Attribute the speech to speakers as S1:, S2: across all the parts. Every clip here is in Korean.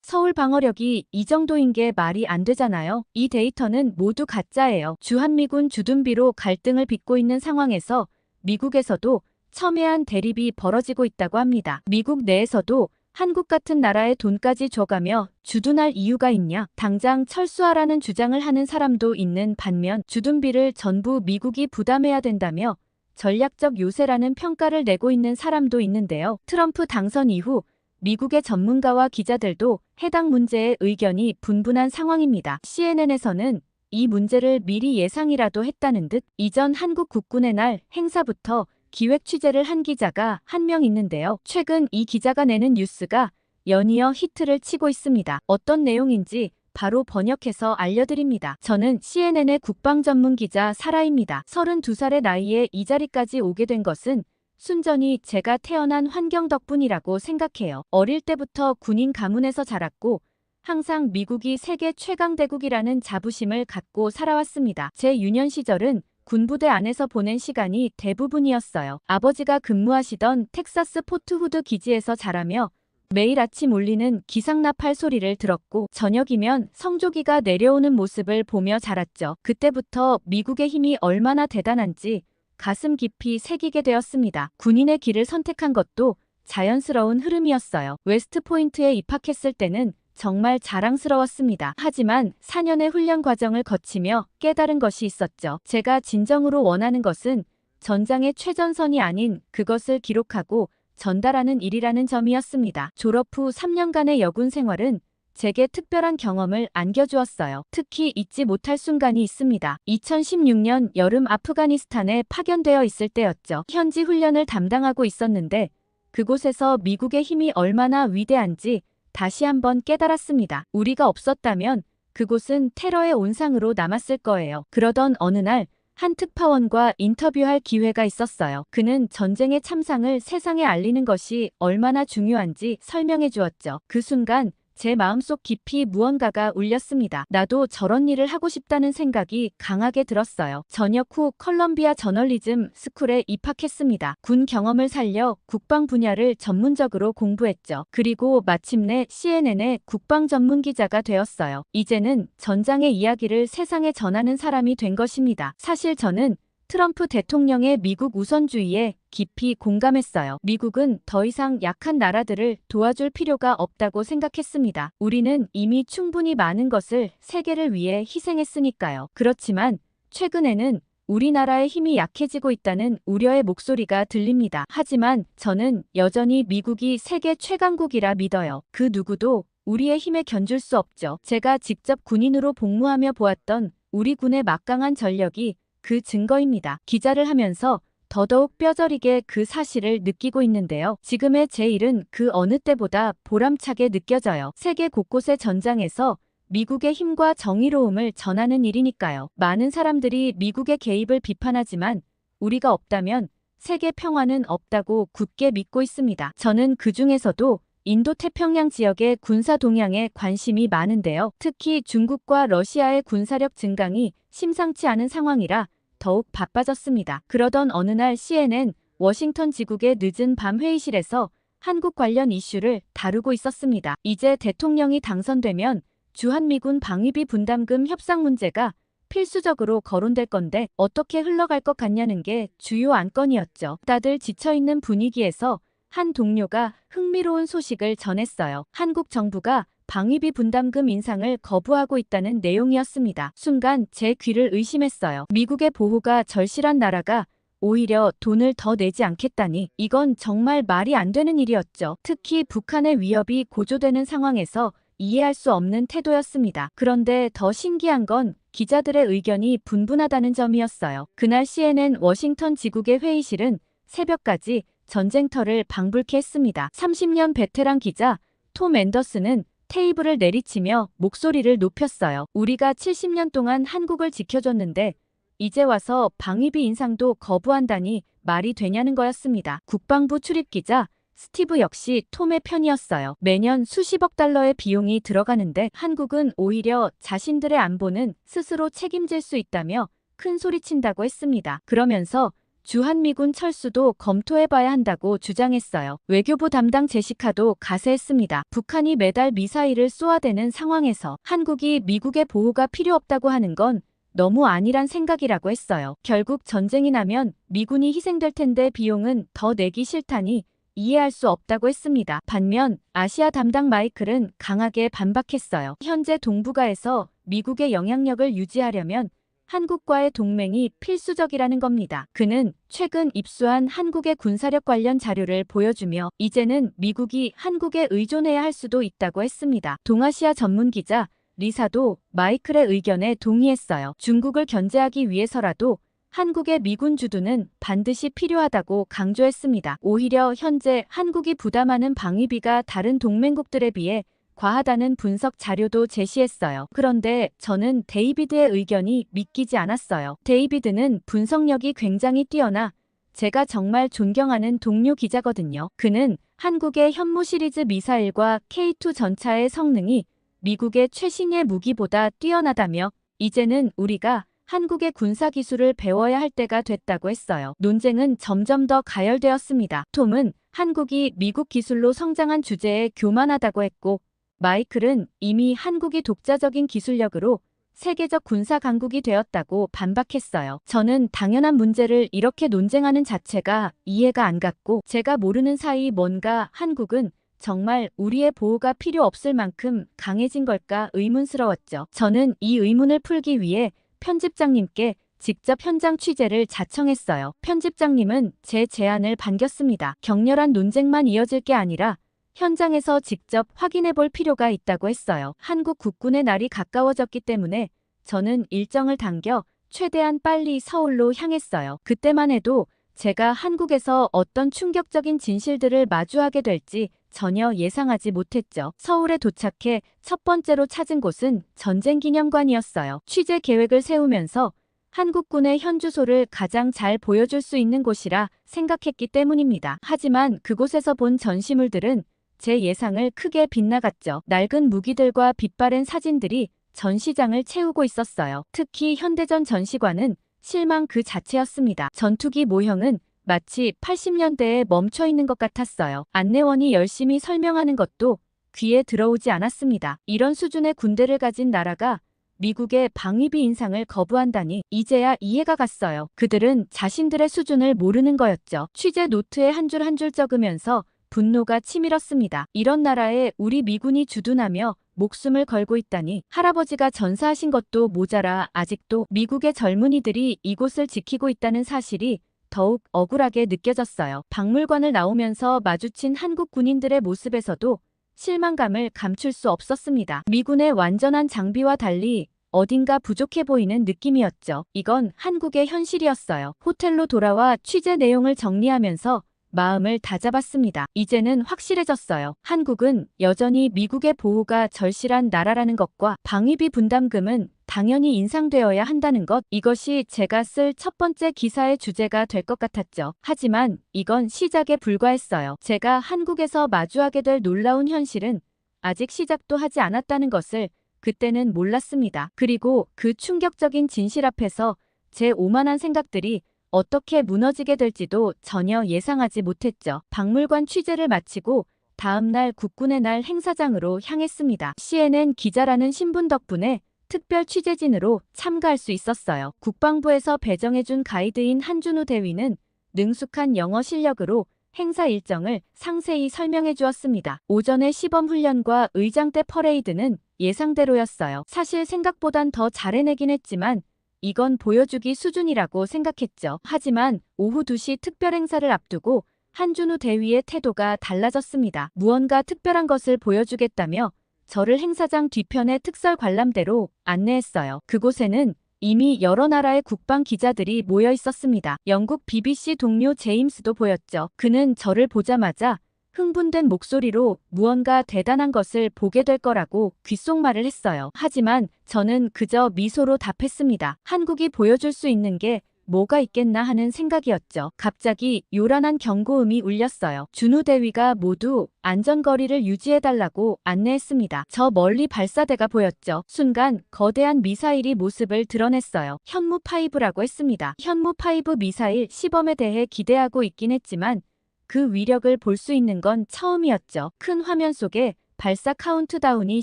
S1: 서울 방어력이 이 정도인 게 말이 안 되잖아요. 이 데이터는 모두 가짜예요. 주한미군 주둔비로 갈등을 빚고 있는 상황에서 미국에서도 첨예한 대립이 벌어지고 있다고 합니다. 미국 내에서도 한국 같은 나라에 돈까지 줘가며 주둔할 이유가 있냐? 당장 철수하라는 주장을 하는 사람도 있는 반면 주둔비를 전부 미국이 부담해야 된다며 전략적 요새라는 평가를 내고 있는 사람도 있는데요. 트럼프 당선 이후 미국의 전문가와 기자들도 해당 문제에 의견이 분분한 상황입니다. CNN에서는 이 문제를 미리 예상이라도 했다는 듯 이전 한국 국군의 날 행사부터 기획 취재를 한 기자가 한 명 있는데요. 최근 이 기자가 내는 뉴스가 연이어 히트를 치고 있습니다. 어떤 내용인지 바로 번역해서 알려드립니다. 저는 CNN의 국방 전문 기자 사라입니다. 32살의 나이에 이 자리까지 오게 된 것은 순전히 제가 태어난 환경 덕분이라고 생각해요. 어릴 때부터 군인 가문에서 자랐고 항상 미국이 세계 최강대국이라는 자부심을 갖고 살아왔습니다. 제 유년 시절은 군부대 안에서 보낸 시간이 대부분이었어요. 아버지가 근무하시던 텍사스 포트 후드 기지에서 자라며 매일 아침 울리는 기상나팔 소리를 들었고 저녁이면 성조기가 내려오는 모습을 보며 자랐죠. 그때부터 미국의 힘이 얼마나 대단한지 가슴 깊이 새기게 되었습니다. 군인의 길을 선택한 것도 자연스러운 흐름이었어요. 웨스트포인트에 입학했을 때는 정말 자랑스러웠습니다. 하지만 4년의 훈련 과정을 거치며 깨달은 것이 있었죠. 제가 진정으로 원하는 것은 전장의 최전선이 아닌 그것을 기록하고 전달하는 일이라는 점이었습니다. 졸업 후 3년간의 여군 생활은 제게 특별한 경험을 안겨주었어요. 특히 잊지 못할 순간이 있습니다. 2016년 여름 아프가니스탄에 파견되어 있을 때였죠. 현지 훈련을 담당하고 있었는데 그곳에서 미국의 힘이 얼마나 위대한지 다시 한번 깨달았습니다. 우리가 없었다면 그곳은 테러의 온상으로 남았을 거예요. 그러던 어느 날 한 특파원과 인터뷰할 기회가 있었어요. 그는 전쟁의 참상을 세상에 알리는 것이 얼마나 중요한지 설명해 주었죠. 그 순간 제 마음속 깊이 무언가가 울렸습니다. 나도 저런 일을 하고 싶다는 생각이 강하게 들었어요. 전역 후 컬럼비아 저널리즘 스쿨에 입학했습니다. 군 경험을 살려 국방 분야를 전문적으로 공부했죠. 그리고 마침내 CNN의 국방 전문 기자가 되었어요. 이제는 전장의 이야기를 세상에 전하는 사람이 된 것입니다. 사실 저는 트럼프 대통령의 미국 우선주의에 깊이 공감했어요. 미국은 더 이상 약한 나라들을 도와줄 필요가 없다고 생각했습니다. 우리는 이미 충분히 많은 것을 세계를 위해 희생했으니까요. 그렇지만 최근에는 우리나라의 힘이 약해지고 있다는 우려의 목소리가 들립니다. 하지만 저는 여전히 미국이 세계 최강국이라 믿어요. 그 누구도 우리의 힘에 견줄 수 없죠. 제가 직접 군인으로 복무하며 보았던 우리 군의 막강한 전력이 그 증거입니다. 기자를 하면서 더더욱 뼈저리게 그 사실을 느끼고 있는데요. 지금의 제 일은 그 어느 때보다 보람차게 느껴져요. 세계 곳곳의 전장에서 미국의 힘과 정의로움을 전하는 일이니까요. 많은 사람들이 미국의 개입을 비판하지만 우리가 없다면 세계 평화는 없다고 굳게 믿고 있습니다. 저는 그 중에서도 인도태평양 지역의 군사 동향에 관심이 많은데요. 특히 중국과 러시아의 군사력 증강이 심상치 않은 상황이라 더욱 바빠졌습니다. 그러던 어느 날 CNN 워싱턴 지국의 늦은 밤 회의실에서 한국 관련 이슈를 다루고 있었습니다. 이제 대통령이 당선되면 주한미군 방위비 분담금 협상 문제가 필수적으로 거론될 건데 어떻게 흘러갈 것 같냐는 게 주요 안건이었죠. 다들 지쳐있는 분위기에서 한 동료가 흥미로운 소식을 전했어요. 한국 정부가 방위비 분담금 인상을 거부하고 있다는 내용이었습니다. 순간 제 귀를 의심했어요. 미국의 보호가 절실한 나라가 오히려 돈을 더 내지 않겠다니 이건 정말 말이 안 되는 일이었죠. 특히 북한의 위협이 고조되는 상황에서 이해할 수 없는 태도였습니다. 그런데 더 신기한 건 기자들의 의견이 분분하다는 점이었어요. 그날 CNN 워싱턴 지국의 회의실은 새벽까지 전쟁터를 방불케 했습니다. 30년 베테랑 기자 톰 앤더슨은 테이블을 내리치며 목소리를 높였어요. 우리가 70년 동안 한국을 지켜줬는데 이제 와서 방위비 인상도 거부한다니 말이 되냐는 거였습니다. 국방부 출입기자 스티브 역시 톰의 편이었어요. 매년 수십억 달러의 비용이 들어가는데 한국은 오히려 자신들의 안보는 스스로 책임질 수 있다며 큰 소리친다고 했습니다. 그러면서 주한미군 철수도 검토해봐야 한다고 주장했어요. 외교부 담당 제시카도 가세했습니다. 북한이 매달 미사일을 쏘아대는 상황에서 한국이 미국의 보호가 필요 없다고 하는 건 너무 안일한 생각이라고 했어요. 결국 전쟁이 나면 미군이 희생될 텐데 비용은 더 내기 싫다니 이해할 수 없다고 했습니다. 반면 아시아 담당 마이클은 강하게 반박했어요. 현재 동북아에서 미국의 영향력을 유지하려면 한국과의 동맹이 필수적이라는 겁니다. 그는 최근 입수한 한국의 군사력 관련 자료를 보여주며 이제는 미국이 한국에 의존해야 할 수도 있다고 했습니다. 동아시아 전문 기자 리사도 마이클의 의견에 동의했어요. 중국을 견제하기 위해서라도 한국의 미군 주둔은 반드시 필요하다고 강조했습니다. 오히려 현재 한국이 부담하는 방위비가 다른 동맹국들에 비해 과하다는 분석 자료도 제시했어요. 그런데 저는 데이비드의 의견이 믿기지 않았어요. 데이비드는 분석력이 굉장히 뛰어나 제가 정말 존경하는 동료 기자거든요. 그는 한국의 현무 시리즈 미사일과 K2 전차의 성능이 미국의 최신의 무기보다 뛰어나다며 이제는 우리가 한국의 군사기술을 배워야 할 때가 됐다고 했어요. 논쟁은 점점 더 가열되었습니다. 톰은 한국이 미국 기술로 성장한 주제에 교만하다고 했고 마이클은 이미 한국이 독자적인 기술력으로 세계적 군사 강국이 되었다고 반박했어요. 저는 당연한 문제를 이렇게 논쟁하는 자체가 이해가 안 갔고 제가 모르는 사이 뭔가 한국은 정말 우리의 보호가 필요 없을 만큼 강해진 걸까 의문스러웠죠. 저는 이 의문을 풀기 위해 편집장님께 직접 현장 취재를 자청했어요. 편집장님은 제 제안을 반겼습니다. 격렬한 논쟁만 이어질 게 아니라 현장에서 직접 확인해 볼 필요가 있다고 했어요. 한국 국군의 날이 가까워졌기 때문에 저는 일정을 당겨 최대한 빨리 서울로 향했어요. 그때만 해도 제가 한국에서 어떤 충격적인 진실들을 마주하게 될지 전혀 예상하지 못했죠. 서울에 도착해 첫 번째로 찾은 곳은 전쟁기념관이었어요. 취재 계획을 세우면서 한국군의 현주소를 가장 잘 보여줄 수 있는 곳이라 생각했기 때문입니다. 하지만 그곳에서 본 전시물들은 제 예상을 크게 빗나갔죠. 낡은 무기들과 빛바랜 사진들이 전시장을 채우고 있었어요. 특히 현대전 전시관은 실망 그 자체였습니다. 전투기 모형은 마치 80년대에 멈춰 있는 것 같았어요. 안내원이 열심히 설명하는 것도 귀에 들어오지 않았습니다. 이런 수준의 군대를 가진 나라가 미국의 방위비 인상을 거부한다니 이제야 이해가 갔어요. 그들은 자신들의 수준을 모르는 거였죠. 취재 노트에 한 줄 한 줄 적으면서 분노가 치밀었습니다. 이런 나라에 우리 미군이 주둔하며 목숨을 걸고 있다니 할아버지가 전사하신 것도 모자라 아직도 미국의 젊은이들이 이곳을 지키고 있다는 사실이 더욱 억울하게 느껴졌어요. 박물관을 나오면서 마주친 한국 군인들의 모습에서도 실망감을 감출 수 없었습니다. 미군의 완전한 장비와 달리 어딘가 부족해 보이는 느낌이었죠. 이건 한국의 현실이었어요. 호텔로 돌아와 취재 내용을 정리하면서 마음을 다잡았습니다. 이제는 확실해졌어요. 한국은 여전히 미국의 보호가 절실한 나라라는 것과 방위비 분담금은 당연히 인상되어야 한다는 것, 이것이 제가 쓸 첫 번째 기사의 주제가 될 것 같았죠. 하지만 이건 시작에 불과했어요. 제가 한국에서 마주하게 될 놀라운 현실은 아직 시작도 하지 않았다는 것을 그때는 몰랐습니다. 그리고 그 충격적인 진실 앞에서 제 오만한 생각들이 어떻게 무너지게 될지도 전혀 예상하지 못했죠. 박물관 취재를 마치고 다음날 국군의 날 행사장으로 향했습니다. CNN 기자라는 신분 덕분에 특별 취재진으로 참가할 수 있었어요. 국방부에서 배정해준 가이드인 한준우 대위는 능숙한 영어 실력으로 행사 일정을 상세히 설명해 주었습니다. 오전에 시범 훈련과 의장대 퍼레이드는 예상대로였어요. 사실 생각보단 더 잘 해내긴 했지만 이건 보여주기 수준이라고 생각했죠. 하지만 오후 2시 특별 행사를 앞두고 한준우 대위의 태도가 달라졌습니다. 무언가 특별한 것을 보여주겠다며 저를 행사장 뒤편의 특설 관람대로 안내했어요. 그곳에는 이미 여러 나라의 국방 기자들이 모여 있었습니다. 영국 BBC 동료 제임스도 보였죠. 그는 저를 보자마자 흥분된 목소리로 무언가 대단한 것을 보게 될 거라고 귓속말을 했어요. 하지만 저는 그저 미소로 답했습니다. 한국이 보여줄 수 있는 게 뭐가 있겠나 하는 생각이었죠. 갑자기 요란한 경고음이 울렸어요. 준우 대위가 모두 안전거리를 유지해달라고 안내했습니다. 저 멀리 발사대가 보였죠. 순간 거대한 미사일이 모습을 드러냈어요. 현무5라고 했습니다. 현무5 미사일 시범에 대해 기대하고 있긴 했지만 그 위력을 볼 수 있는 건 처음이었죠. 큰 화면 속에 발사 카운트다운이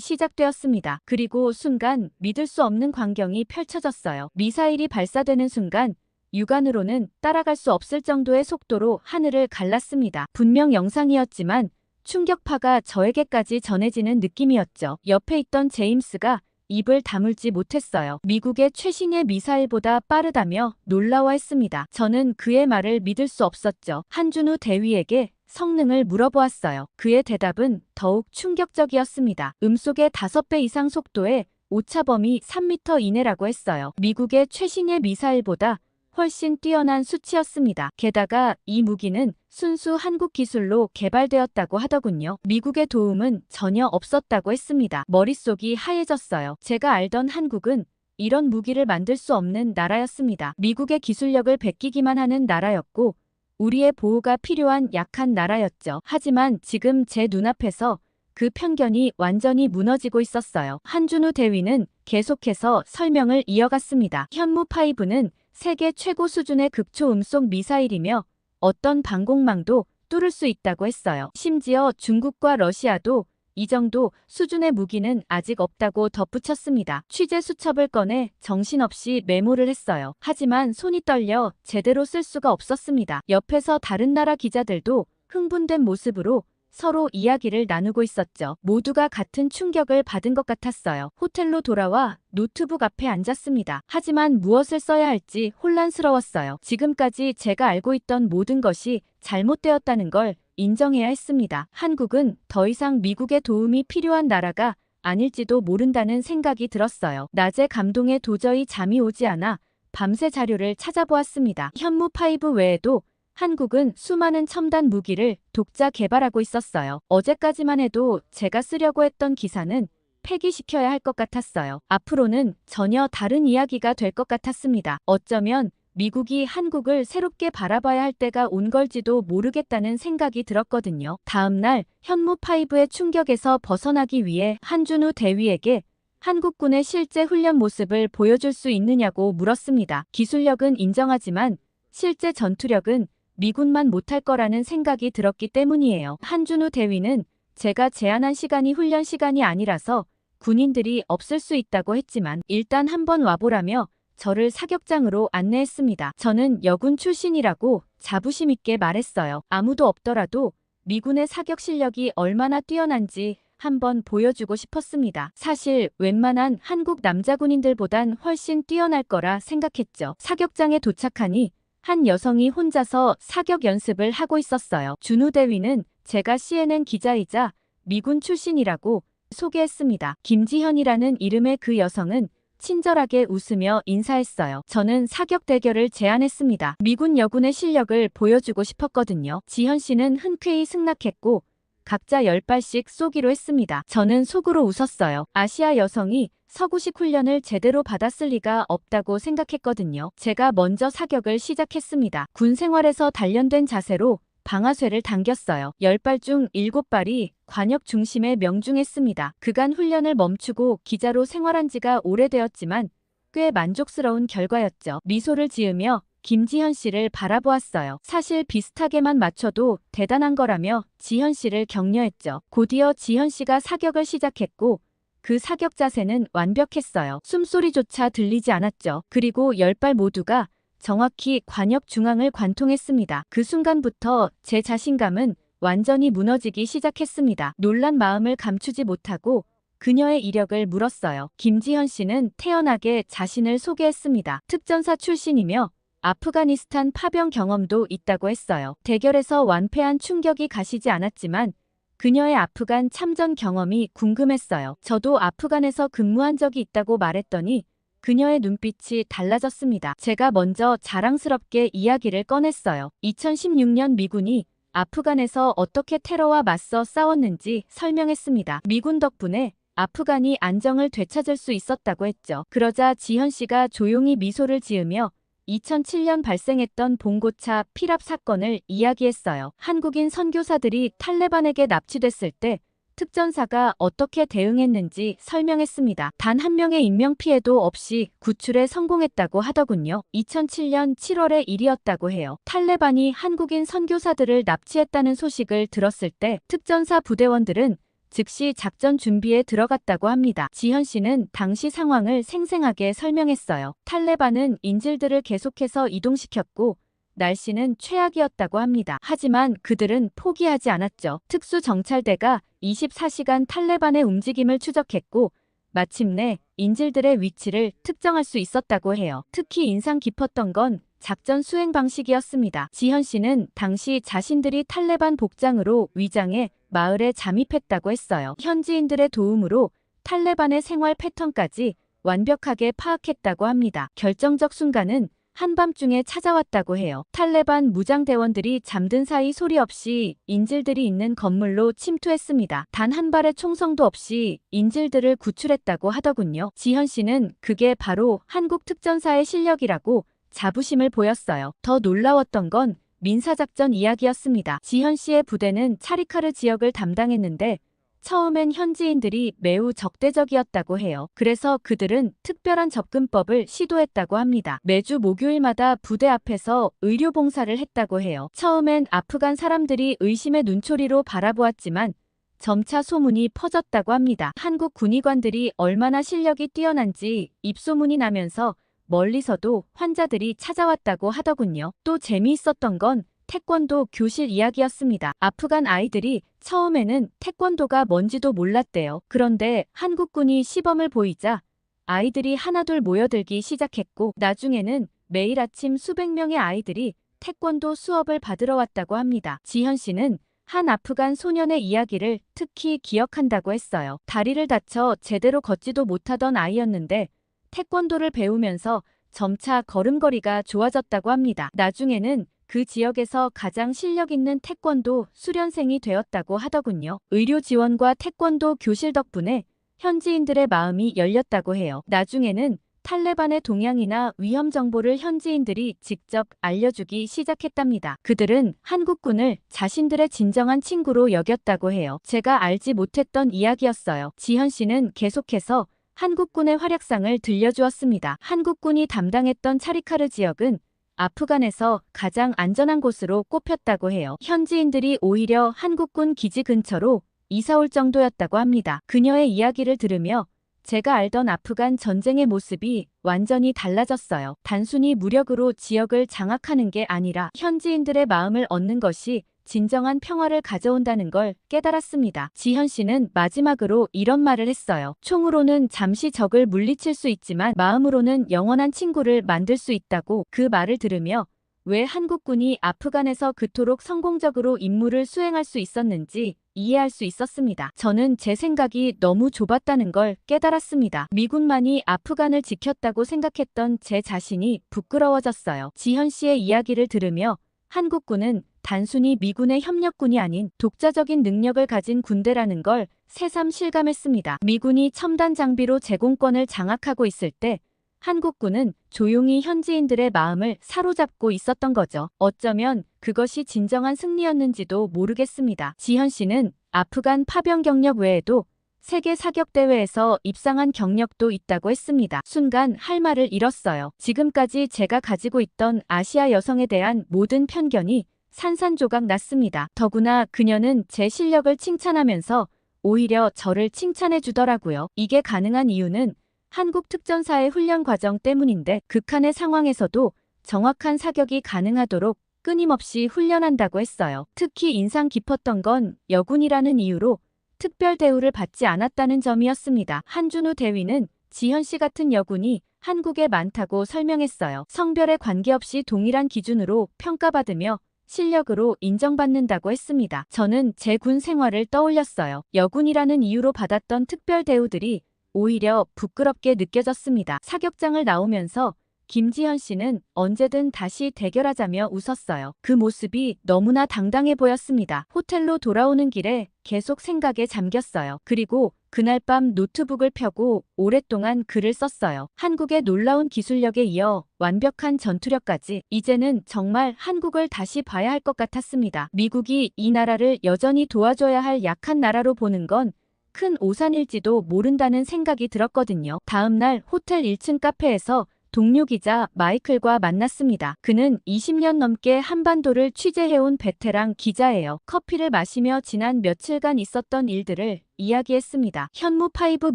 S1: 시작되었습니다. 그리고 순간 믿을 수 없는 광경이 펼쳐졌어요. 미사일이 발사되는 순간 육안으로는 따라갈 수 없을 정도의 속도로 하늘을 갈랐습니다. 분명 영상이었지만 충격파가 저에게까지 전해지는 느낌이었죠. 옆에 있던 제임스가 입을 다물지 못했어요. 미국의 최신의 미사일보다 빠르다며 놀라워했습니다. 저는 그의 말을 믿을 수 없었죠. 한준우 대위에게 성능을 물어보았어요. 그의 대답은 더욱 충격적이었습니다. 음속의 5배 이상 속도에 오차범위 3m 이내라고 했어요. 미국의 최신의 미사일보다 훨씬 뛰어난 수치였습니다. 게다가 이 무기는 순수 한국 기술로 개발되었다고 하더군요. 미국의 도움은 전혀 없었다고 했습니다. 머릿속이 하얘졌어요. 제가 알던 한국은 이런 무기를 만들 수 없는 나라였습니다. 미국의 기술력을 베끼기만 하는 나라였고 우리의 보호가 필요한 약한 나라였죠. 하지만 지금 제 눈앞에서 그 편견이 완전히 무너지고 있었어요. 한준우 대위는 계속해서 설명을 이어갔습니다. 현무5는 세계 최고 수준의 극초음속 미사일이며 어떤 방공망도 뚫을 수 있다고 했어요. 심지어 중국과 러시아도 이 정도 수준의 무기는 아직 없다고 덧붙였습니다. 취재 수첩을 꺼내 정신없이 메모를 했어요. 하지만 손이 떨려 제대로 쓸 수가 없었습니다. 옆에서 다른 나라 기자들도 흥분된 모습으로 서로 이야기를 나누고 있었죠. 모두가 같은 충격을 받은 것 같았어요. 호텔로 돌아와 노트북 앞에 앉았습니다. 하지만 무엇을 써야 할지 혼란스러웠어요. 지금까지 제가 알고 있던 모든 것이 잘못되었다는 걸 인정해야 했습니다. 한국은 더 이상 미국의 도움이 필요한 나라가 아닐지도 모른다는 생각이 들었어요. 낮에 감동에 도저히 잠이 오지 않아 밤새 자료를 찾아보았습니다. 현무5 외에도 한국은 수많은 첨단 무기를 독자 개발하고 있었어요. 어제까지만 해도 제가 쓰려고 했던 기사는 폐기시켜야 할 것 같았어요. 앞으로는 전혀 다른 이야기가 될 것 같았습니다. 어쩌면 미국이 한국을 새롭게 바라봐야 할 때가 온 걸지도 모르겠다는 생각이 들었거든요. 다음 날 현무5의 충격에서 벗어나기 위해 한준우 대위에게 한국군의 실제 훈련 모습을 보여줄 수 있느냐고 물었습니다. 기술력은 인정하지만 실제 전투력은 미군만 못할 거라는 생각이 들었기 때문이에요. 한준우 대위는 제가 제안한 시간이 훈련 시간이 아니라서 군인들이 없을 수 있다고 했지만 일단 한번 와보라며 저를 사격장으로 안내했습니다. 저는 여군 출신이라고 자부심 있게 말했어요. 아무도 없더라도 미군의 사격 실력이 얼마나 뛰어난지 한번 보여주고 싶었습니다. 사실 웬만한 한국 남자 군인들보단 훨씬 뛰어날 거라 생각했죠. 사격장에 도착하니 한 여성이 혼자서 사격 연습을 하고 있었어요. 준우 대위는 제가 CNN 기자이자 미군 출신이라고 소개했습니다. 김지현이라는 이름의 그 여성은 친절하게 웃으며 인사했어요. 저는 사격 대결을 제안했습니다. 미군 여군의 실력을 보여주고 싶었거든요. 지현 씨는 흔쾌히 승낙했고 각자 10발씩 쏘기로 했습니다. 저는 속으로 웃었어요. 아시아 여성이 서구식 훈련을 제대로 받았을 리가 없다고 생각했거든요. 제가 먼저 사격을 시작했습니다. 군 생활에서 단련된 자세로 방아쇠를 당겼어요. 10발 중 7발이 관역 중심에 명중했습니다. 그간 훈련을 멈추고 기자로 생활한 지가 오래되었지만 꽤 만족스러운 결과였죠. 미소를 지으며 김지현 씨를 바라보았어요. 사실 비슷하게만 맞춰도 대단한 거라며 지현 씨를 격려했죠. 곧이어 지현 씨가 사격을 시작했고 그 사격 자세는 완벽했어요. 숨소리조차 들리지 않았죠. 그리고 10발 모두가 정확히 관역 중앙을 관통했습니다. 그 순간부터 제 자신감은 완전히 무너지기 시작했습니다. 놀란 마음을 감추지 못하고 그녀의 이력을 물었어요. 김지현 씨는 태연하게 자신을 소개했습니다. 특전사 출신이며 아프가니스탄 파병 경험도 있다고 했어요. 대결에서 완패한 충격이 가시지 않았지만 그녀의 아프간 참전 경험이 궁금했어요. 저도 아프간에서 근무한 적이 있다고 말했더니 그녀의 눈빛이 달라졌습니다. 제가 먼저 자랑스럽게 이야기를 꺼냈어요. 2016년 미군이 아프간에서 어떻게 테러와 맞서 싸웠는지 설명했습니다. 미군 덕분에 아프간이 안정을 되찾을 수 있었다고 했죠. 그러자 지현 씨가 조용히 미소를 지으며 2007년 발생했던 봉고차 피랍 사건을 이야기했어요. 한국인 선교사들이 탈레반에게 납치됐을 때 특전사가 어떻게 대응했는지 설명했습니다. 단 한 명의 인명피해도 없이 구출에 성공했다고 하더군요. 2007년 7월의 일이었다고 해요. 탈레반이 한국인 선교사들을 납치했다는 소식을 들었을 때 특전사 부대원들은 즉시 작전 준비에 들어갔다고 합니다. 지현 씨는 당시 상황을 생생하게 설명했어요. 탈레반은 인질들을 계속해서 이동시켰고 날씨는 최악이었다고 합니다. 하지만 그들은 포기하지 않았죠. 특수정찰대가 24시간 탈레반의 움직임을 추적했고 마침내 인질들의 위치를 특정할 수 있었다고 해요. 특히 인상 깊었던 건 작전 수행 방식이었습니다. 지현 씨는 당시 자신들이 탈레반 복장으로 위장해 마을에 잠입했다고 했어요. 현지인들의 도움으로 탈레반의 생활 패턴까지 완벽하게 파악했다고 합니다. 결정적 순간은 한밤중에 찾아왔다고 해요. 탈레반 무장대원들이 잠든 사이 소리 없이 인질들이 있는 건물로 침투했습니다. 단 한 발의 총성도 없이 인질들을 구출했다고 하더군요. 지현 씨는 그게 바로 한국 특전사의 실력이라고 자부심을 보였어요. 더 놀라웠던 건 민사작전 이야기였습니다. 지현 씨의 부대는 차리카르 지역을 담당했는데 처음엔 현지인들이 매우 적대적이었다고 해요. 그래서 그들은 특별한 접근법을 시도했다고 합니다. 매주 목요일마다 부대 앞에서 의료봉사를 했다고 해요. 처음엔 아프간 사람들이 의심의 눈초리로 바라보았지만 점차 소문이 퍼졌다고 합니다. 한국 군의관들이 얼마나 실력이 뛰어난지 입소문이 나면서 멀리서도 환자들이 찾아왔다고 하더군요. 또 재미있었던 건 태권도 교실 이야기였습니다. 아프간 아이들이 처음에는 태권도가 뭔지도 몰랐대요. 그런데 한국군이 시범을 보이자 아이들이 하나둘 모여들기 시작했고 나중에는 매일 아침 수백 명의 아이들이 태권도 수업을 받으러 왔다고 합니다. 지현 씨는 한 아프간 소년의 이야기를 특히 기억한다고 했어요. 다리를 다쳐 제대로 걷지도 못하던 아이였는데 태권도를 배우면서 점차 걸음걸이가 좋아졌다고 합니다. 나중에는 그 지역에서 가장 실력 있는 태권도 수련생이 되었다고 하더군요. 의료 지원과 태권도 교실 덕분에 현지인들의 마음이 열렸다고 해요. 나중에는 탈레반의 동향이나 위험 정보를 현지인들이 직접 알려주기 시작했답니다. 그들은 한국군을 자신들의 진정한 친구로 여겼다고 해요. 제가 알지 못했던 이야기였어요. 지현 씨는 계속해서 한국군의 활약상을 들려주었습니다. 한국군이 담당했던 차리카르 지역은 아프간에서 가장 안전한 곳으로 꼽혔다고 해요. 현지인들이 오히려 한국군 기지 근처로 이사올 정도였다고 합니다. 그녀의 이야기를 들으며 제가 알던 아프간 전쟁의 모습이 완전히 달라졌어요. 단순히 무력으로 지역을 장악하는 게 아니라 현지인들의 마음을 얻는 것이 진정한 평화를 가져온다는 걸 깨달았습니다. 지현 씨는 마지막으로 이런 말을 했어요. 총으로는 잠시 적을 물리칠 수 있지만 마음으로는 영원한 친구를 만들 수 있다고. 그 말을 들으며 왜 한국군이 아프간에서 그토록 성공적으로 임무를 수행할 수 있었는지 이해할 수 있었습니다. 저는 제 생각이 너무 좁았다는 걸 깨달았습니다. 미군만이 아프간을 지켰다고 생각했던 제 자신이 부끄러워졌어요. 지현 씨의 이야기를 들으며 한국군은 단순히 미군의 협력군이 아닌 독자적인 능력을 가진 군대라는 걸 새삼 실감했습니다. 미군이 첨단 장비로 제공권을 장악하고 있을 때 한국군은 조용히 현지인들의 마음을 사로잡고 있었던 거죠. 어쩌면 그것이 진정한 승리였는지도 모르겠습니다. 지현 씨는 아프간 파병 경력 외에도 세계 사격 대회에서 입상한 경력도 있다고 했습니다. 순간 할 말을 잃었어요. 지금까지 제가 가지고 있던 아시아 여성에 대한 모든 편견이 산산조각 났습니다. 더구나 그녀는 제 실력을 칭찬하면서 오히려 저를 칭찬해 주더라고요. 이게 가능한 이유는 한국 특전사의 훈련 과정 때문인데 극한의 상황에서도 정확한 사격이 가능하도록 끊임없이 훈련한다고 했어요. 특히 인상 깊었던 건 여군이라는 이유로 특별 대우를 받지 않았다는 점이었습니다. 한준우 대위는 지현 씨 같은 여군이 한국에 많다고 설명했어요. 성별에 관계없이 동일한 기준으로 평가받으며 실력으로 인정받는다고 했습니다. 저는 제 군 생활을 떠올렸어요. 여군이라는 이유로 받았던 특별 대우들이 오히려 부끄럽게 느껴졌습니다. 사격장을 나오면서 김지현 씨는 언제든 다시 대결하자며 웃었어요. 그 모습이 너무나 당당해 보였습니다. 호텔로 돌아오는 길에 계속 생각에 잠겼어요. 그리고 그날 밤 노트북을 펴고 오랫동안 글을 썼어요. 한국의 놀라운 기술력에 이어 완벽한 전투력까지 이제는 정말 한국을 다시 봐야 할 것 같았습니다. 미국이 이 나라를 여전히 도와줘야 할 약한 나라로 보는 건 큰 오산일지도 모른다는 생각이 들었거든요. 다음 날 호텔 1층 카페에서 동료 기자 마이클과 만났습니다. 그는 20년 넘게 한반도를 취재해온 베테랑 기자예요. 커피를 마시며 지난 며칠간 있었던 일들을 이야기했습니다. 현무5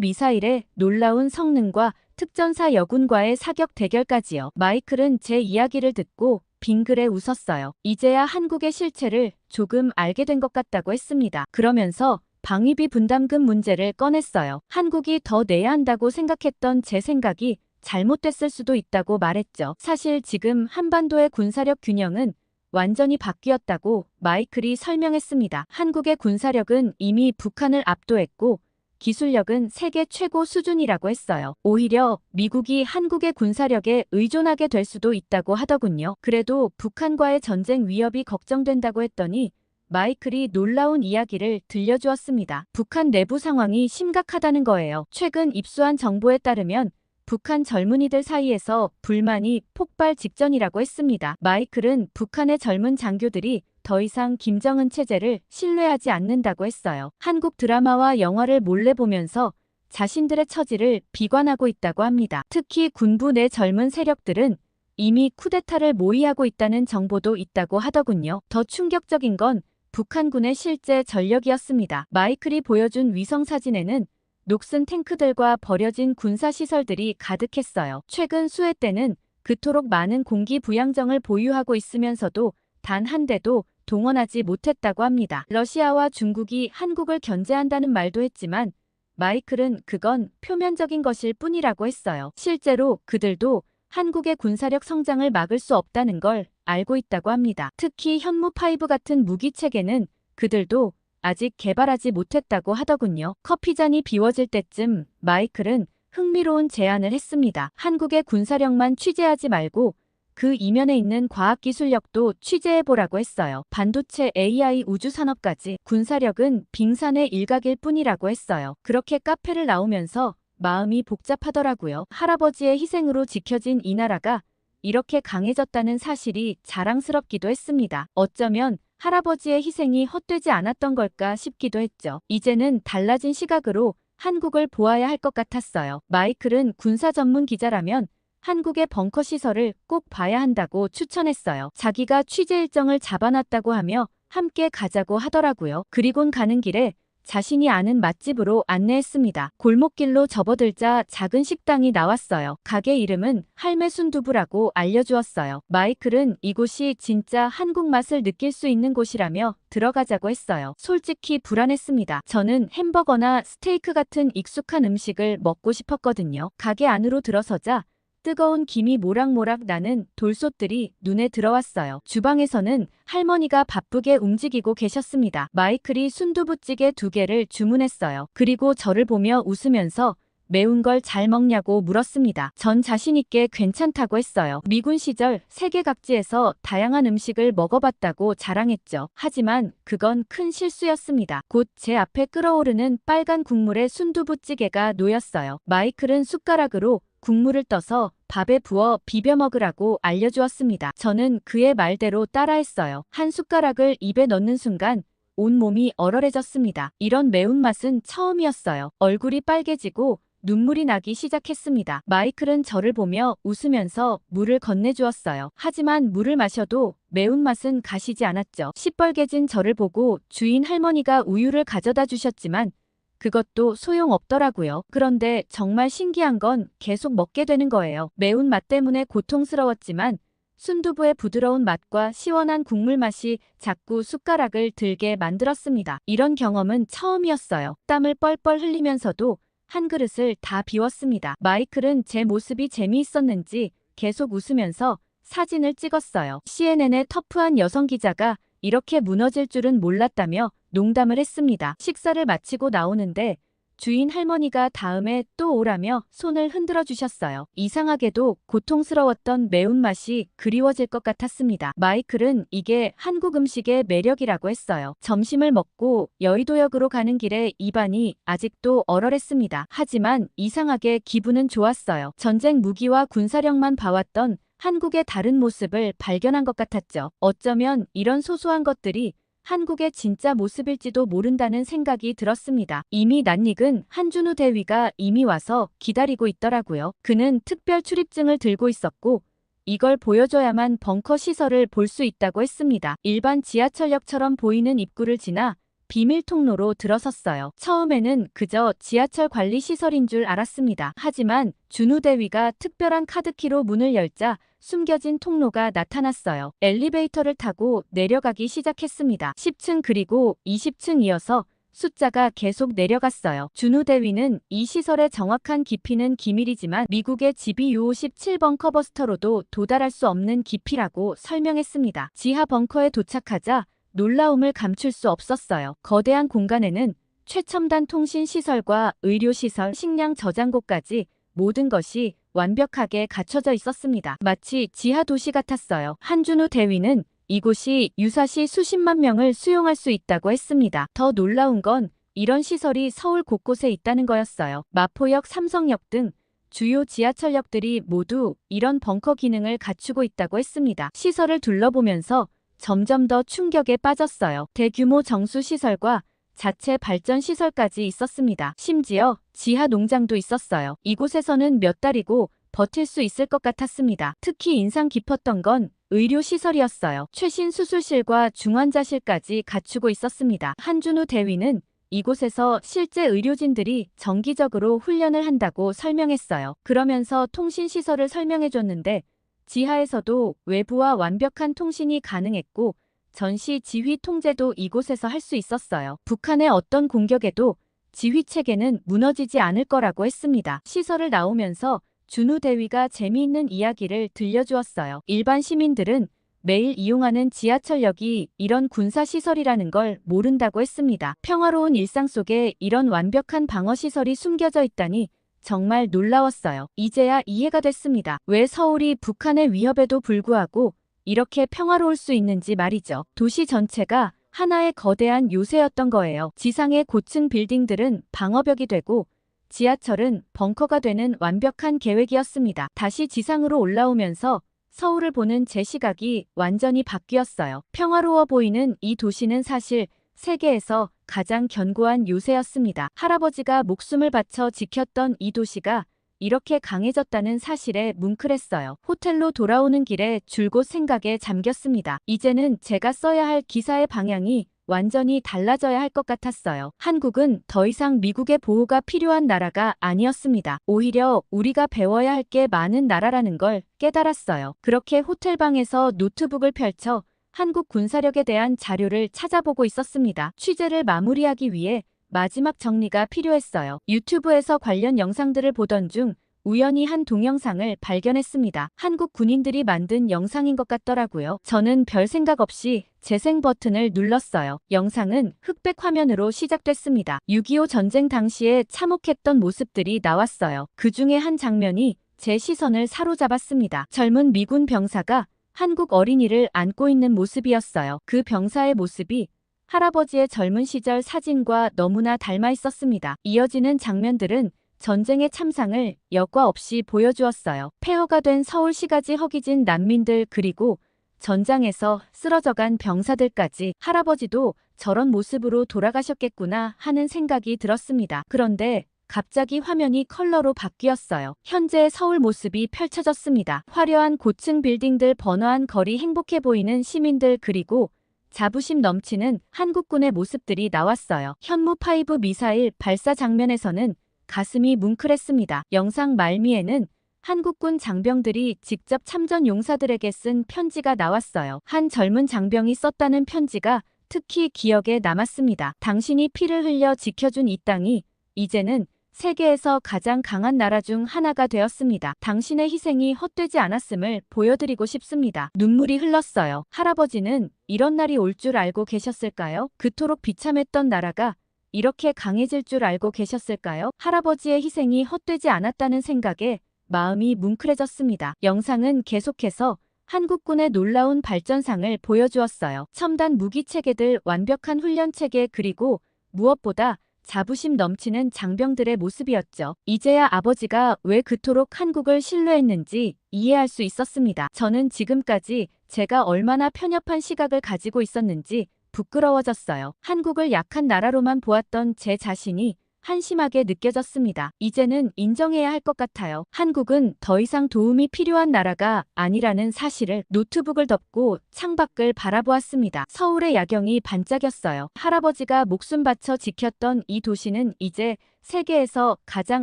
S1: 미사일의 놀라운 성능과 특전사 여군과의 사격 대결까지요. 마이클은 제 이야기를 듣고 빙그레 웃었어요. 이제야 한국의 실체를 조금 알게 된 것 같다고 했습니다. 그러면서 방위비 분담금 문제를 꺼냈어요. 한국이 더 내야 한다고 생각했던 제 생각이 잘못됐을 수도 있다고 말했죠. 사실 지금 한반도의 군사력 균형은 완전히 바뀌었다고 마이클이 설명했습니다. 한국의 군사력은 이미 북한을 압도했고 기술력은 세계 최고 수준이라고 했어요. 오히려 미국이 한국의 군사력에 의존하게 될 수도 있다고 하더군요. 그래도 북한과의 전쟁 위협이 걱정된다고 했더니 마이클이 놀라운 이야기를 들려주었습니다. 북한 내부 상황이 심각하다는 거예요. 최근 입수한 정보에 따르면 북한 젊은이들 사이에서 불만이 폭발 직전이라고 했습니다. 마이클은 북한의 젊은 장교들이 더 이상 김정은 체제를 신뢰하지 않는다고 했어요. 한국 드라마와 영화를 몰래 보면서 자신들의 처지를 비관하고 있다고 합니다. 특히 군부 내 젊은 세력들은 이미 쿠데타를 모의하고 있다는 정보도 있다고 하더군요. 더 충격적인 건 북한군의 실제 전력이었습니다. 마이클이 보여준 위성사진에는 녹슨 탱크들과 버려진 군사시설들이 가득했어요. 최근 수해 때는 그토록 많은 공기부양정을 보유하고 있으면서도 단 한 대도 동원하지 못했다고 합니다. 러시아와 중국이 한국을 견제한다는 말도 했지만 마이클은 그건 표면적인 것일 뿐이라고 했어요. 실제로 그들도 한국의 군사력 성장을 막을 수 없다는 걸 알고 있다고 합니다. 특히 현무5 같은 무기체계는 그들도 아직 개발하지 못했다고 하더군요. 커피잔이 비워질 때쯤 마이클은 흥미로운 제안을 했습니다. 한국의 군사력만 취재하지 말고 그 이면에 있는 과학기술력도 취재해보라고 했어요. 반도체, AI, 우주산업까지 군사력은 빙산의 일각일 뿐이라고 했어요. 그렇게 카페를 나오면서 마음이 복잡하더라고요. 할아버지의 희생으로 지켜진 이 나라가 이렇게 강해졌다는 사실이 자랑스럽기도 했습니다. 어쩌면 할아버지의 희생이 헛되지 않았던 걸까 싶기도 했죠. 이제는 달라진 시각으로 한국을 보아야 할 것 같았어요. 마이클은 군사 전문 기자라면 한국의 벙커 시설을 꼭 봐야 한다고 추천했어요. 자기가 취재 일정을 잡아놨다고 하며 함께 가자고 하더라고요. 그리곤 가는 길에 자신이 아는 맛집으로 안내했습니다. 골목길로 접어들자 작은 식당이 나왔어요. 가게 이름은 할매 순두부라고 알려주었어요. 마이클은 이곳이 진짜 한국 맛을 느낄 수 있는 곳이라며 들어가자고 했어요. 솔직히 불안했습니다. 저는 햄버거나 스테이크 같은 익숙한 음식을 먹고 싶었거든요. 가게 안으로 들어서자 뜨거운 김이 모락모락 나는 돌솥들이 눈에 들어왔어요. 주방에서는 할머니가 바쁘게 움직이고 계셨습니다. 마이클이 순두부찌개 2개를 주문했어요. 그리고 저를 보며 웃으면서 매운 걸 잘 먹냐고 물었습니다. 전 자신있게 괜찮다고 했어요. 미군 시절 세계 각지에서 다양한 음식을 먹어봤다고 자랑했죠. 하지만 그건 큰 실수였습니다. 곧 제 앞에 끓어오르는 빨간 국물에 순두부찌개가 놓였어요. 마이클은 숟가락으로 국물을 떠서 밥에 부어 비벼 먹으라고 알려주었습니다. 저는 그의 말대로 따라했어요. 한 숟가락을 입에 넣는 순간 온몸이 얼얼해졌습니다. 이런 매운맛은 처음이었어요. 얼굴이 빨개지고 눈물이 나기 시작했습니다. 마이클은 저를 보며 웃으면서 물을 건네주었어요. 하지만 물을 마셔도 매운맛은 가시지 않았죠. 시뻘개진 저를 보고 주인 할머니가 우유를 가져다 주셨지만 그것도 소용없더라고요. 그런데 정말 신기한 건 계속 먹게 되는 거예요. 매운맛 때문에 고통스러웠지만 순두부의 부드러운 맛과 시원한 국물 맛이 자꾸 숟가락을 들게 만들었습니다. 이런 경험은 처음이었어요. 땀을 뻘뻘 흘리면서도 한 그릇을 다 비웠습니다. 마이클은 제 모습이 재미있었는지 계속 웃으면서 사진을 찍었어요. CNN의 터프한 여성 기자가 이렇게 무너질 줄은 몰랐다며 농담을 했습니다. 식사를 마치고 나오는데 주인 할머니가 다음에 또 오라며 손을 흔들어 주셨어요. 이상하게도 고통스러웠던 매운맛이 그리워질 것 같았습니다. 마이클은 이게 한국 음식의 매력이라고 했어요. 점심을 먹고 여의도역으로 가는 길에 입안이 아직도 얼얼했습니다. 하지만 이상하게 기분은 좋았어요. 전쟁 무기와 군사력만 봐왔던 한국의 다른 모습을 발견한 것 같았죠. 어쩌면 이런 소소한 것들이 한국의 진짜 모습일지도 모른다는 생각이 들었습니다. 이미 낯익은 한준우 대위가 이미 와서 기다리고 있더라고요. 그는 특별 출입증을 들고 있었고 이걸 보여줘야만 벙커 시설을 볼 수 있다고 했습니다. 일반 지하철역처럼 보이는 입구를 지나 비밀 통로로 들어섰어요. 처음에는 그저 지하철 관리 시설인 줄 알았습니다. 하지만 준우 대위가 특별한 카드키로 문을 열자 숨겨진 통로가 나타났어요. 엘리베이터를 타고 내려가기 시작했습니다. 10층 그리고 20층 이어서 숫자가 계속 내려갔어요. 준우 대위는 이 시설의 정확한 깊이는 기밀이지만 미국의 GBU-57 벙커 버스터로도 도달할 수 없는 깊이라고 설명했습니다. 지하 벙커에 도착하자 놀라움을 감출 수 없었어요. 거대한 공간에는 최첨단 통신 시설과 의료 시설, 식량 저장고까지 모든 것이 완벽하게 갖춰져 있었습니다. 마치 지하 도시 같았어요. 한준우 대위는 이곳이 유사시 수십만 명을 수용할 수 있다고 했습니다. 더 놀라운 건 이런 시설이 서울 곳곳에 있다는 거였어요. 마포역, 삼성역 등 주요 지하철역들이 모두 이런 벙커 기능을 갖추고 있다고 했습니다. 시설을 둘러보면서 점점 더 충격에 빠졌어요. 대규모 정수시설과 자체 발전시설까지 있었습니다. 심지어 지하 농장도 있었어요. 이곳에서는 몇 달이고 버틸 수 있을 것 같았습니다. 특히 인상 깊었던 건 의료시설이었어요. 최신 수술실과 중환자실까지 갖추고 있었습니다. 한준우 대위는 이곳에서 실제 의료진들이 정기적으로 훈련을 한다고 설명했어요. 그러면서 통신시설을 설명해줬는데 지하에서도 외부와 완벽한 통신이 가능했고 전시 지휘 통제도 이곳에서 할 수 있었어요. 북한의 어떤 공격에도 지휘 체계는 무너지지 않을 거라고 했습니다. 시설을 나오면서 준우 대위가 재미있는 이야기를 들려주었어요. 일반 시민들은 매일 이용하는 지하철역이 이런 군사시설이라는 걸 모른다고 했습니다. 평화로운 일상 속에 이런 완벽한 방어시설이 숨겨져 있다니 정말 놀라웠어요. 이제야 이해가 됐습니다. 왜 서울이 북한의 위협에도 불구하고 이렇게 평화로울 수 있는지 말이죠. 도시 전체가 하나의 거대한 요새였던 거예요. 지상의 고층 빌딩들은 방어벽이 되고 지하철은 벙커가 되는 완벽한 계획이었습니다. 다시 지상으로 올라오면서 서울을 보는 제 시각이 완전히 바뀌었어요. 평화로워 보이는 이 도시는 사실 세계에서 가장 견고한 요새였습니다. 할아버지가 목숨을 바쳐 지켰던 이 도시가 이렇게 강해졌다는 사실에 뭉클했어요. 호텔로 돌아오는 길에 줄곧 생각에 잠겼습니다. 이제는 제가 써야 할 기사의 방향이 완전히 달라져야 할 것 같았어요. 한국은 더 이상 미국의 보호가 필요한 나라가 아니었습니다. 오히려 우리가 배워야 할 게 많은 나라라는 걸 깨달았어요. 그렇게 호텔방에서 노트북을 펼쳐 한국 군사력에 대한 자료를 찾아보고 있었습니다. 취재를 마무리하기 위해 마지막 정리가 필요했어요. 유튜브에서 관련 영상들을 보던 중 우연히 한 동영상을 발견했습니다. 한국 군인들이 만든 영상인 것 같더라고요. 저는 별 생각 없이 재생 버튼을 눌렀어요. 영상은 흑백 화면으로 시작됐습니다. 6.25 전쟁 당시에 참혹했던 모습들이 나왔어요. 그 중에 한 장면이 제 시선을 사로잡았습니다. 젊은 미군 병사가 한국 어린이를 안고 있는 모습이었어요. 그 병사의 모습이 할아버지의 젊은 시절 사진과 너무나 닮아 있었습니다. 이어지는 장면들은 전쟁의 참상을 여과 없이 보여주었어요. 폐허가 된 서울시가지 허기진 난민들 그리고 전장에서 쓰러져간 병사들까지 할아버지도 저런 모습으로 돌아가셨겠구나 하는 생각이 들었습니다. 그런데 갑자기 화면이 컬러로 바뀌었어요. 현재의 서울 모습이 펼쳐졌습니다. 화려한 고층 빌딩들, 번화한 거리, 행복해 보이는 시민들 그리고 자부심 넘치는 한국군의 모습들이 나왔어요. 현무5 미사일 발사 장면에서는 가슴이 뭉클했습니다. 영상 말미에는 한국군 장병들이 직접 참전 용사들에게 쓴 편지가 나왔어요. 한 젊은 장병이 썼다는 편지가 특히 기억에 남았습니다. 당신이 피를 흘려 지켜준 이 땅이 이제는 세계에서 가장 강한 나라 중 하나가 되었습니다. 당신의 희생이 헛되지 않았음을 보여드리고 싶습니다. 눈물이 흘렀어요. 할아버지는 이런 날이 올 줄 알고 계셨을까요? 그토록 비참했던 나라가 이렇게 강해질 줄 알고 계셨을까요? 할아버지의 희생이 헛되지 않았다는 생각에 마음이 뭉클해졌습니다. 영상은 계속해서 한국군의 놀라운 발전상을 보여주었어요. 첨단 무기 체계들, 완벽한 훈련 체계, 그리고 무엇보다 자부심 넘치는 장병들의 모습이었죠. 이제야 아버지가 왜 그토록 한국을 신뢰했는지 이해할 수 있었습니다. 저는 지금까지 제가 얼마나 편협한 시각을 가지고 있었는지 부끄러워졌어요. 한국을 약한 나라로만 보았던 제 자신이 한심하게 느껴졌습니다. 이제는 인정해야 할 것 같아요. 한국은 더 이상 도움이 필요한 나라가 아니라는 사실을. 노트북을 덮고 창밖을 바라보았습니다. 서울의 야경이 반짝였어요. 할아버지가 목숨 바쳐 지켰던 이 도시는 이제 세계에서 가장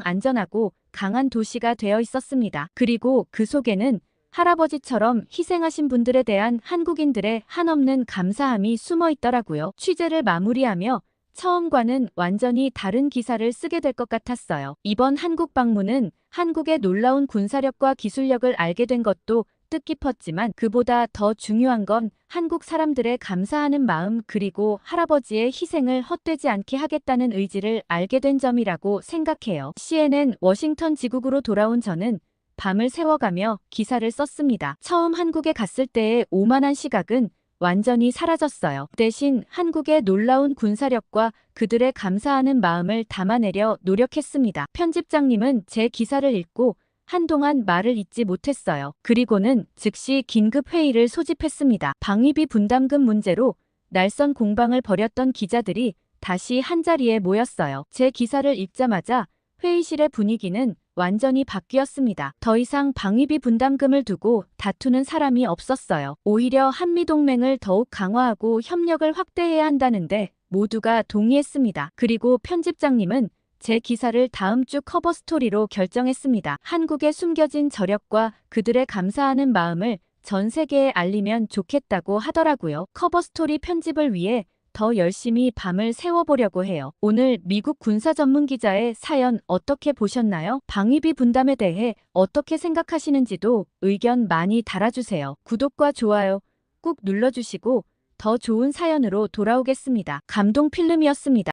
S1: 안전하고 강한 도시가 되어 있었습니다. 그리고 그 속에는 할아버지처럼 희생하신 분들에 대한 한국인들의 한없는 감사함이 숨어 있더라고요. 취재를 마무리하며 처음과는 완전히 다른 기사를 쓰게 될 것 같았어요. 이번 한국 방문은 한국의 놀라운 군사력과 기술력을 알게 된 것도 뜻깊었지만 그보다 더 중요한 건 한국 사람들의 감사하는 마음, 그리고 할아버지의 희생을 헛되지 않게 하겠다는 의지를 알게 된 점이라고 생각해요. CNN 워싱턴 지국으로 돌아온 저는 밤을 새워가며 기사를 썼습니다. 처음 한국에 갔을 때의 오만한 시각은 완전히 사라졌어요. 대신 한국의 놀라운 군사력과 그들의 감사하는 마음을 담아내려 노력했습니다. 편집장님은 제 기사를 읽고 한동안 말을 잇지 못했어요. 그리고는 즉시 긴급 회의를 소집했습니다. 방위비 분담금 문제로 날선 공방을 벌였던 기자들이 다시 한자리에 모였어요. 제 기사를 읽자마자 회의실의 분위기는 완전히 바뀌었습니다. 더 이상 방위비 분담금을 두고 다투는 사람이 없었어요. 오히려 한미동맹을 더욱 강화하고 협력을 확대해야 한다는데 모두가 동의했습니다. 그리고 편집장님은 제 기사를 다음 주 커버 스토리로 결정했습니다. 한국의 숨겨진 저력과 그들의 감사하는 마음을 전 세계에 알리면 좋겠다고 하더라고요. 커버 스토리 편집을 위해 더 열심히 밤을 새워보려고 해요. 오늘 미국 군사 전문 기자의 사연 어떻게 보셨나요? 방위비 분담에 대해 어떻게 생각하시는지도 의견 많이 달아주세요. 구독과 좋아요 꾹 눌러주시고 더 좋은 사연으로 돌아오겠습니다. 감동 필름이었습니다.